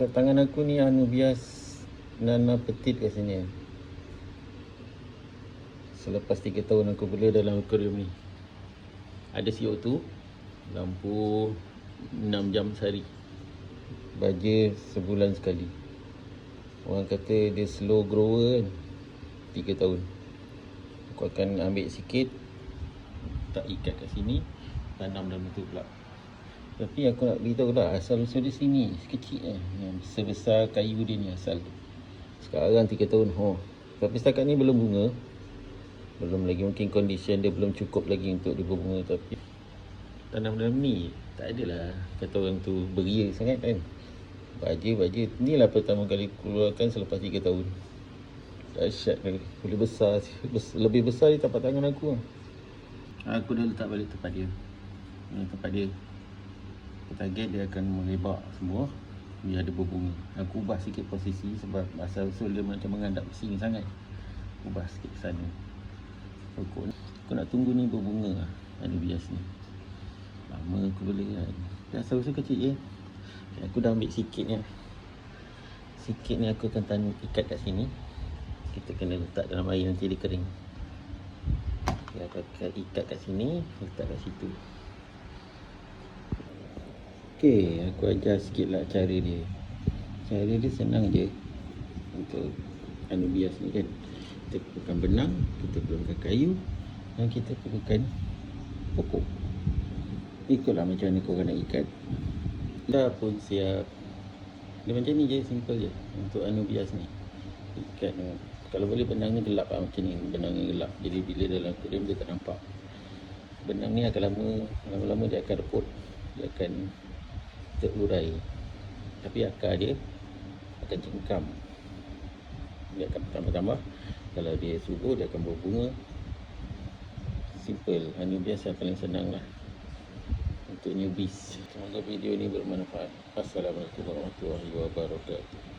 Kat tangan aku ni anubias nana petit kat sini. Selepas 3 tahun aku bela dalam akuarium ni. Ada CO2, lampu 6 jam sehari, baja sebulan sekali. Orang kata dia slow grower kan, 3 tahun. Aku akan ambil sikit, tak ikat kat sini, tanam dalam tu pula. Tapi aku nak beritahu lah, asal usul dia sini, kecil yang sebesar kayu dia ni asal. Sekarang 3 tahun, tapi setakat ni belum bunga. Belum lagi, mungkin condition dia belum cukup lagi untuk dia berbunga. Tapi tanam dalam ni, tak adalah kata orang tu beria sangat kan. Baja, inilah pertama kali keluarkan selepas 3 tahun. Dahsyat kali, boleh besar, lebih besar di tapak tangan aku. Aku dah letak balik tempat dia. Ini tempat dia. Aku target dia akan melebar semua biar dia berbunga. Aku ubah sikit posisi sebab asal usul dia macam menghadap ke sini sangat. Ubah sikit ke sana. Aku nak tunggu ni berbunga lah, anubias ni. Lama aku bela kan. Dia asal usul kecil je. Aku dah ambil sikit ni. Sikit ni aku akan ikat kat sini. Kita kena letak dalam air, nanti dia kering. Dia akan ikat kat sini, letak kat situ. Okey, aku ajar sikit lah cara dia. Cara dia senang je. Untuk anubias ni kan, kita perlukan benang, kita perlukan kayu, dan kita perlukan pokok. Ikutlah macam mana korang nak ikat. Dah pun siap. Dia macam ni je, simple je untuk anubias ni. Ikat. Kalau boleh benang ni gelap lah, macam ni. Benang ni gelap, jadi bila dalam akuarium dia tak nampak. Benang ni akan lama-lama dia akan reput, dia akan terurai. Tapi akar dia akan cengkam, dia akan tambah-tambah. Kalau dia subur, dia akan berbunga. Simple, anubias yang paling senang lah untuk newbies. Semoga video ni bermanfaat. Assalamualaikum warahmatullahi wabarakatuh.